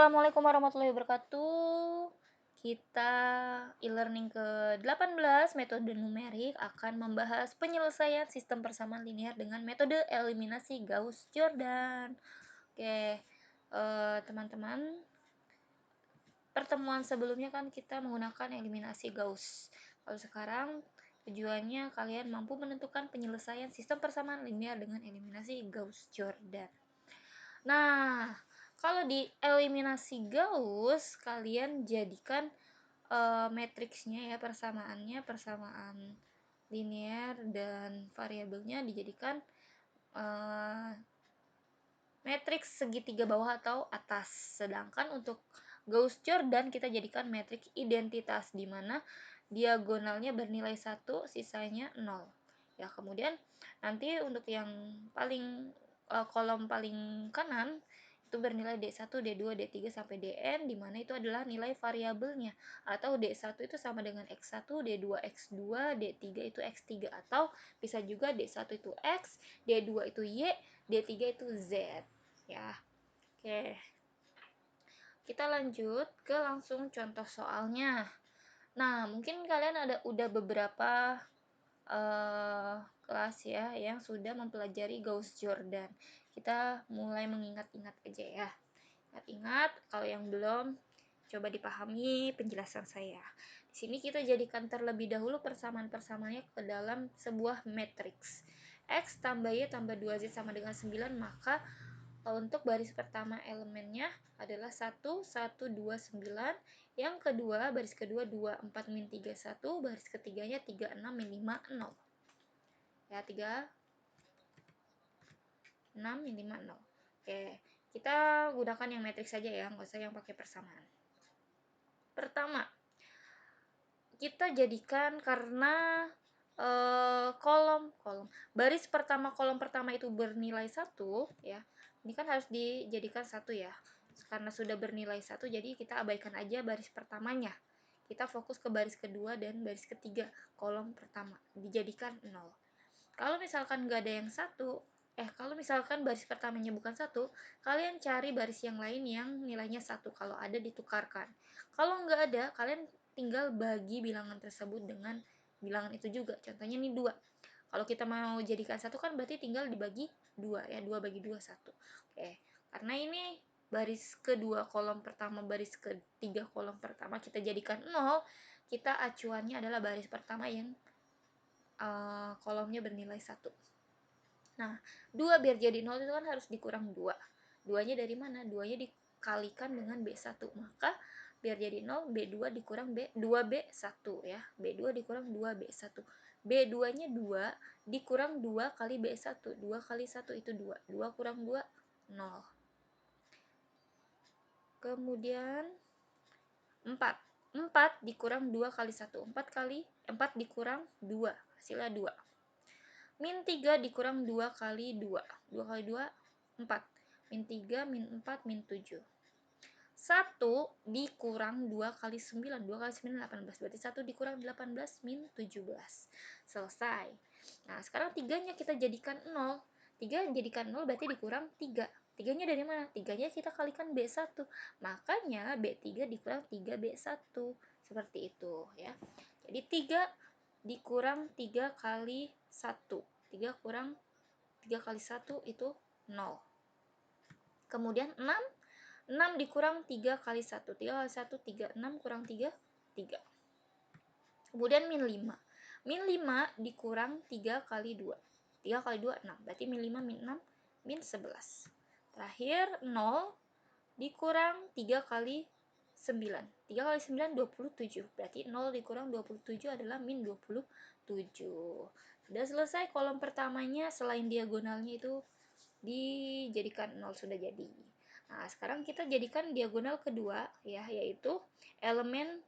Assalamualaikum warahmatullahi wabarakatuh. Kita e-learning ke-18 metode numerik akan membahas penyelesaian sistem persamaan linear dengan metode eliminasi Gauss-Jordan. Oke, teman-teman, pertemuan sebelumnya kan kita menggunakan eliminasi Gauss. Kalau sekarang tujuannya kalian mampu menentukan penyelesaian sistem persamaan linear dengan eliminasi Gauss-Jordan. Nah, kalau di eliminasi Gauss, kalian jadikan matriksnya ya, persamaan linear dan variabelnya dijadikan matriks segitiga bawah atau atas. Sedangkan untuk Gauss-Jordan kita jadikan matriks identitas di mana diagonalnya bernilai 1, sisanya 0. Ya, kemudian nanti untuk yang paling kolom paling kanan itu bernilai D1, D2, D3 sampai Dn, di mana itu adalah nilai variabelnya, atau D1 itu sama dengan X1, D2 X2, D3 itu X3, atau bisa juga D1 itu X, D2 itu Y, D3 itu Z. Ya, oke. Kita lanjut ke langsung contoh soalnya. Nah, mungkin kalian udah beberapa kelas ya yang sudah mempelajari Gauss-Jordan. Kita mulai mengingat-ingat aja ya. Ingat-ingat, kalau yang belum, coba dipahami penjelasan saya. Di sini kita jadikan terlebih dahulu persamaan-persamaannya ke dalam sebuah matriks. X tambah Y tambah 2Z sama dengan 9, maka untuk baris pertama elemennya adalah 1, 1, 2, 9. Yang kedua, baris kedua 2, 4, min 3, 1. Baris ketiganya 3, 6, min 5, 0. Ya, 3, 6, min 5, 0. Oke, kita gunakan yang matriks saja ya, nggak usah yang pakai persamaan. Pertama, kita jadikan karena kolom baris pertama, kolom pertama itu bernilai 1 ya. Ini kan harus dijadikan 1 ya. Karena sudah bernilai 1, jadi kita abaikan aja baris pertamanya. Kita fokus ke baris kedua dan baris ketiga, kolom pertama dijadikan 0. Kalau misalkan nggak ada yang 1, kalau misalkan baris pertamanya bukan 1, kalian cari baris yang lain yang nilainya 1. Kalau ada ditukarkan. Kalau nggak ada, kalian tinggal bagi bilangan tersebut dengan bilangan itu juga. Contohnya ini 2. Kalau kita mau jadikan 1 kan berarti tinggal dibagi 2 ya. 2 bagi 2, 1. Oke, karena ini baris kedua kolom pertama, baris ketiga kolom pertama kita jadikan 0, kita acuannya adalah baris pertama yang kolomnya bernilai 1. Nah, 2 biar jadi 0 itu kan harus dikurang 2. 2-nya dari mana? 2-nya dikalikan dengan B1. Maka biar jadi 0, B2 dikurang B2B1 ya. B2 dikurang 2B1. B2-nya 2 dikurang 2 kali B1. 2 kali 1 itu 2. 2 kurang 2, 0. Kemudian 4. 4 dikurang 2 kali 1. 4 dikurang 2. Hasilnya 2. Min 3 dikurang 2 kali 2. 2 kali 2, 4. Min 3, min 4, min 7. 1 dikurang 2 kali 9. 2 kali 9, 18. Berarti 1 dikurang 18, min 17. Selesai. Nah, sekarang 3-nya kita jadikan 0. 3 jadikan 0 berarti dikurang 3. 3-nya dari mana? 3-nya kita kalikan B1. Makanya B3 dikurang 3B1. Seperti itu ya. Jadi 3 dikurang 3 kali 1. 3 kurang 3 kali 1 itu 0. Kemudian 6. 6 dikurang 3 kali 1. 3 kali 1, 3. 6 kurang 3, 3. Kemudian min 5. Min 5 dikurang 3 kali 2. 3 kali 2, 6. Berarti min 5, min 6, min 11. Terakhir 0 dikurang 3 kali 9. 3 kali 9, 27. Berarti 0 dikurang 27 adalah min 27. Sudah selesai kolom pertamanya, selain diagonalnya itu dijadikan 0, sudah jadi. Nah, sekarang kita jadikan diagonal kedua ya, yaitu elemen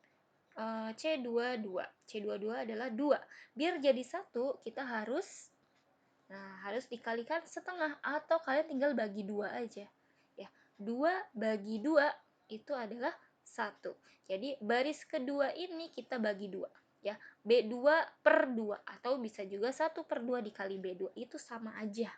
C22. C22 adalah 2. Biar jadi 1, kita harus dikalikan setengah, atau kalian tinggal bagi 2 aja. Ya, 2 bagi 2 itu adalah 1. Jadi baris kedua ini kita bagi 2 ya. B2 per 2, atau bisa juga 1 per 2 dikali B2, itu sama aja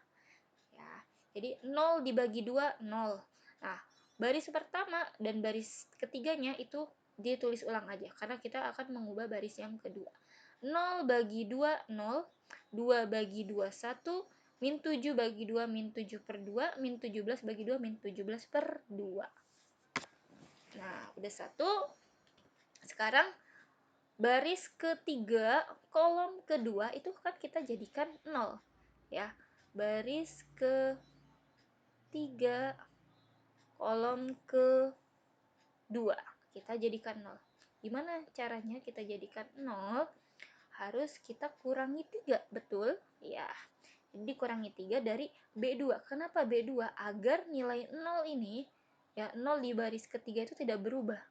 ya. Jadi 0 dibagi 2, 0. Nah, baris pertama dan baris ketiganya itu ditulis ulang aja, karena kita akan mengubah baris yang kedua. 0 bagi 2, 0. 2 bagi 2, 1. Min 7 bagi 2, min 7 per 2. Min 17 bagi 2, min 17 per 2. Nah, udah 1. Sekarang baris ketiga, kolom kedua itu kan kita jadikan 0. Ya, baris ketiga, kolom kedua kita jadikan 0. Gimana caranya kita jadikan 0? Harus kita kurangi 3, betul? Ya, jadi kurangi 3 dari B2. Kenapa B2? Agar nilai 0 ini, ya 0 di baris ketiga itu tidak berubah.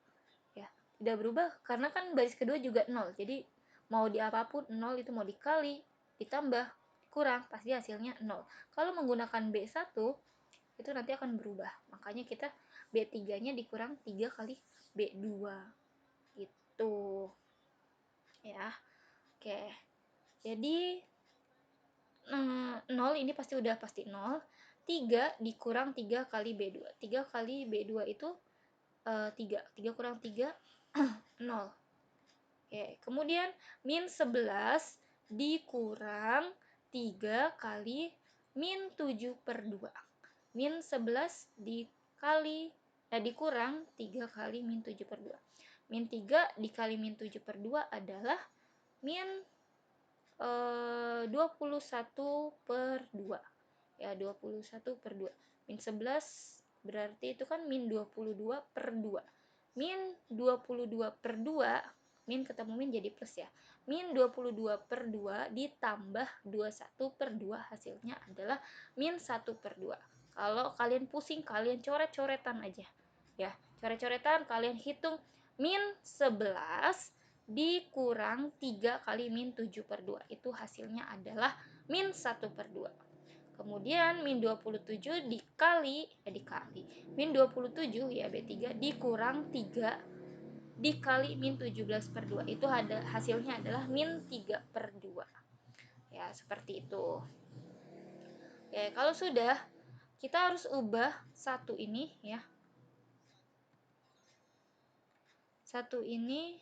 Ya, tidak berubah karena kan baris kedua juga 0. Jadi mau di apapun 0 itu mau dikali, ditambah, kurang, pasti hasilnya 0. Kalau menggunakan B1 itu nanti akan berubah. Makanya kita B3-nya dikurang 3 kali B2. Gitu. Ya. Oke. Jadi 0 ini pasti 0. 3 dikurang 3 kali B2. 3 kali B2 itu 3. 3 kurang 3 0. Oke, kemudian min 11 dikurang 3 kali min 7 per 2. Min 11 dikurang 3 kali min 7 per 2. Min 3 dikali min 7 per 2 adalah min 21 per 2. Ya, 21 per 2. Min 11 berarti itu kan min 22 per 2. Min 22 per 2, min ketemu min jadi plus ya. Min 22 per 2 ditambah 21 per 2 hasilnya adalah min 1 per 2. Kalau kalian pusing, kalian coret-coretan aja. Ya, coret-coretan kalian hitung min 11 dikurang 3 kali min 7 per 2. Itu hasilnya adalah min 1 per 2. Kemudian min 27 dikali min 27 ya B3 dikurang 3 dikali min 17 per 2. Itu hasilnya adalah min 3 per 2. Ya, seperti itu. Oke, kalau sudah, kita harus ubah satu ini ya. Satu ini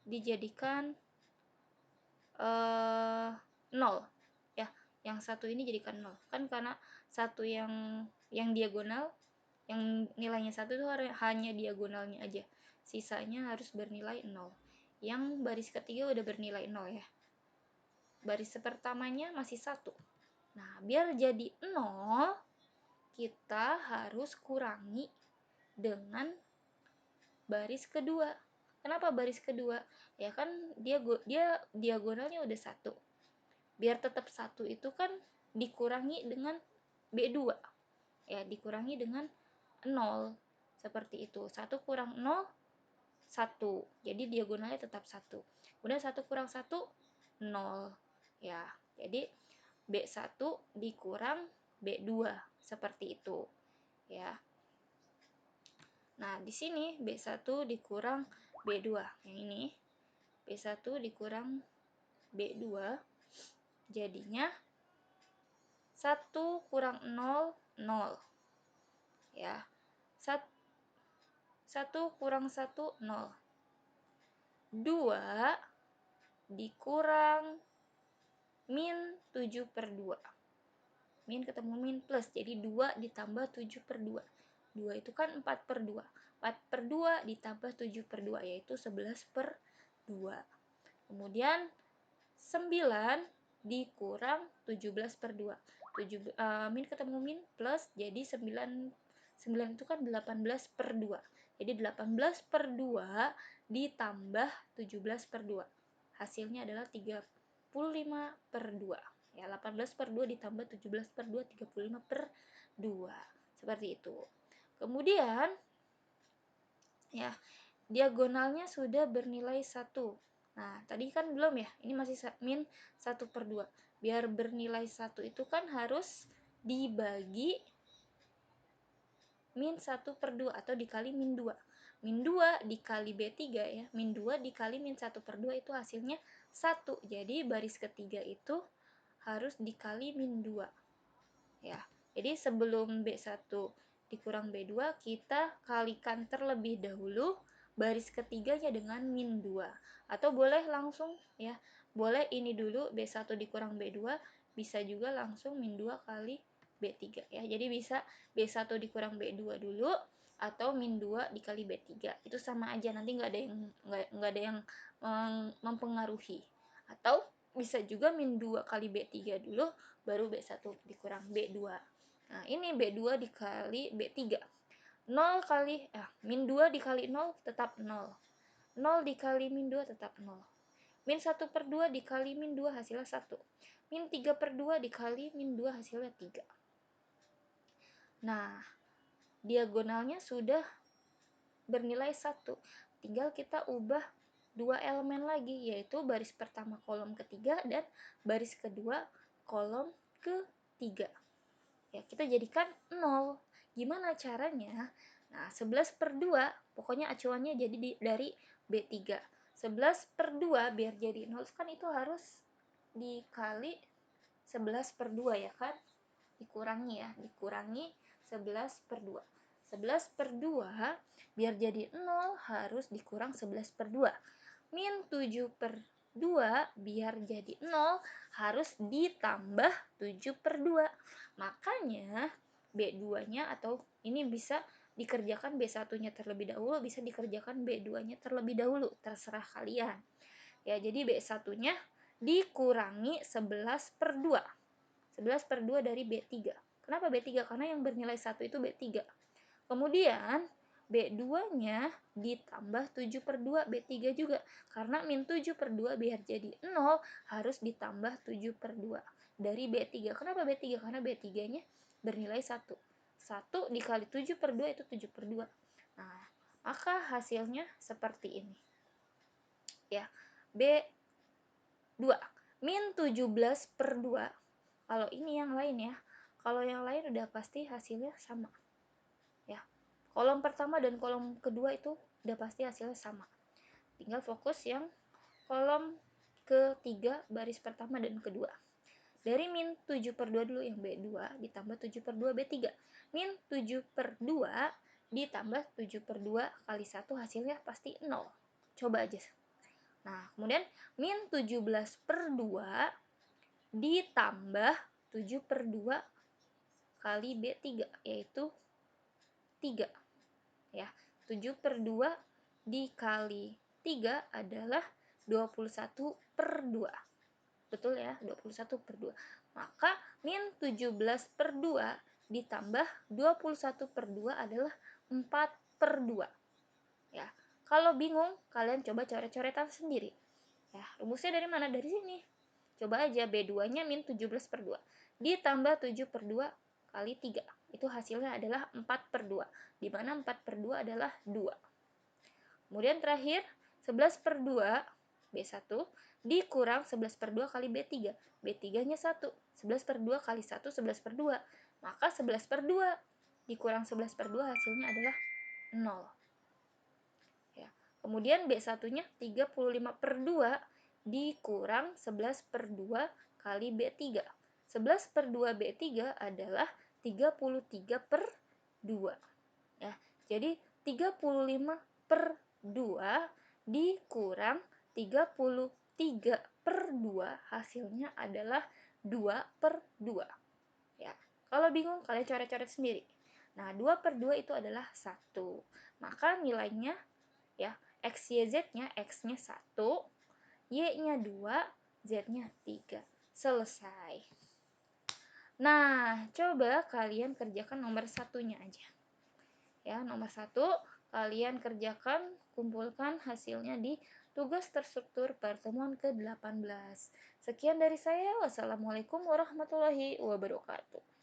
dijadikan 0 ya, yang satu ini jadikan 0 kan, karena satu yang diagonal yang nilainya 1 itu hanya diagonalnya aja, sisanya harus bernilai 0. Yang baris ketiga udah bernilai 0 ya, baris pertamanya masih 1. Nah, biar jadi 0 kita harus kurangi dengan baris kedua. Kenapa baris kedua? Ya kan dia diagonalnya udah 1. Biar tetap 1 itu kan dikurangi dengan B2. Ya, dikurangi dengan 0. Seperti itu. 1 kurang 0, 1. Jadi diagonalnya tetap 1. Kemudian 1 kurang 1, 0. Ya, jadi B1 dikurang B2. Seperti itu. Ya. Nah, di sini B1 dikurang B2. Yang ini B1 dikurang B2 jadinya 1 kurang 0, 0. Ya. 1 kurang 1, 0. 2 dikurang min 7 per 2. Min ketemu min plus, jadi 2 ditambah 7 per 2. 2 itu kan 4 per 2. 4 per 2 ditambah 7 per 2, yaitu 11 per 2. Kemudian 9 dikurang 17 per 2. Min ketemu min plus, jadi 9 itu kan 18 per 2. Jadi 18 per 2 ditambah 17 per 2. Hasilnya adalah 35 per 2. Ya, 18 per 2 ditambah 17 per 2, 35 per 2. Seperti itu. Kemudian, ya, diagonalnya sudah bernilai 1. Nah, tadi kan belum ya, ini masih min 1 per 2. Biar bernilai 1 itu kan harus dibagi min 1 per 2 atau dikali min 2. Min 2 dikali B3 ya, min 2 dikali min 1 per 2 itu hasilnya 1. Jadi baris ketiga itu harus dikali min 2. Ya, jadi sebelum B1 dikurang B2, kita kalikan terlebih dahulu baris ketiganya dengan min 2. Atau boleh langsung ya, boleh ini dulu B1 dikurang B2, bisa juga langsung min 2 kali B3 ya. Jadi bisa B1 dikurang B2 dulu atau min 2 dikali B3. Itu sama aja, nanti nggak ada yang mempengaruhi. Atau bisa juga min 2 kali B3 dulu baru B1 dikurang B2. Nah, ini B2 dikali B3. 0 kali, min 2 dikali 0 tetap 0. 0 dikali min 2 tetap 0. Min 1 per 2 dikali min 2 hasilnya 1. Min 3 per 2 dikali min 2 hasilnya 3. Nah, diagonalnya sudah bernilai 1. Tinggal kita ubah dua elemen lagi, yaitu baris pertama kolom ketiga dan baris kedua kolom ketiga. Ya, kita jadikan 0. Gimana caranya? Nah, 11 per 2, pokoknya acuannya jadi dari B3. 11 per 2 biar jadi 0 kan itu harus dikali 11 per 2 ya kan? Dikurangi ya, dikurangi 11 per 2. 11 per 2 biar jadi 0 harus dikurang 11 per 2. Min 7 per 2 biar jadi 0 harus ditambah 7 per 2. Makanya B2-nya atau ini bisa dikerjakan B1-nya terlebih dahulu, bisa dikerjakan B2-nya terlebih dahulu, terserah kalian. Ya, jadi B1-nya dikurangi 11 per 2. 11 per 2 dari B3. Kenapa B3? Karena yang bernilai 1 itu B3. Kemudian B2-nya ditambah 7 per 2, B3 juga. Karena min 7 per 2 biar jadi 0 harus ditambah 7 per 2 dari B3. Kenapa B3? Karena B3-nya bernilai 1. 1 dikali 7 per 2 itu 7 per 2. Nah, maka hasilnya seperti ini. Ya, B2. Min 17 per 2. Kalau ini yang lain ya. Kalau yang lain udah pasti hasilnya sama. Ya, kolom pertama dan kolom kedua itu udah pasti hasilnya sama. Tinggal fokus yang kolom ketiga baris pertama dan kedua. Dari min 7 per 2 dulu yang B2 ditambah 7 per 2 B3. Min 7 per 2 ditambah 7 per 2 kali 1 hasilnya pasti 0. Coba aja. Nah, kemudian min 17 per 2 ditambah 7 per 2 kali B3 yaitu 3. Ya, 7 per 2 dikali 3 adalah 21 per 2. Betul ya, 21 per 2. Maka min 17 per 2 ditambah 21 per 2 adalah 4 per 2. Ya, kalau bingung kalian coba coret-coretan sendiri. Ya, rumusnya dari mana? Dari sini. Coba aja B2-nya min 17 per 2 ditambah 7 per 2 kali 3. Itu hasilnya adalah 4 per 2, di mana 4 per 2 adalah 2. Kemudian terakhir, 11 per 2 B1 dikurang 11 per 2 kali B3. B3-nya 1. 11 per 2 kali 1, 11 per 2. Maka 11 per 2 dikurang 11 per 2 hasilnya adalah 0. Ya. Kemudian B1-nya 35 per 2 dikurang 11 per 2 kali B3. 11 per 2 B3 adalah 33 per 2. Ya, jadi 35 per 2 dikurang 33 per 2 hasilnya adalah 2 per 2. Ya, kalau bingung kalian coret-coret sendiri. Nah, 2 per 2 itu adalah 1. Maka nilainya ya, X, Y, Z-nya, X-nya 1, Y-nya 2, Z-nya 3. Selesai. Nah, coba kalian kerjakan nomor satunya aja. Ya, nomor 1, kalian kerjakan, kumpulkan hasilnya di tugas terstruktur pertemuan ke-18. Sekian dari saya. Wassalamualaikum warahmatullahi wabarakatuh.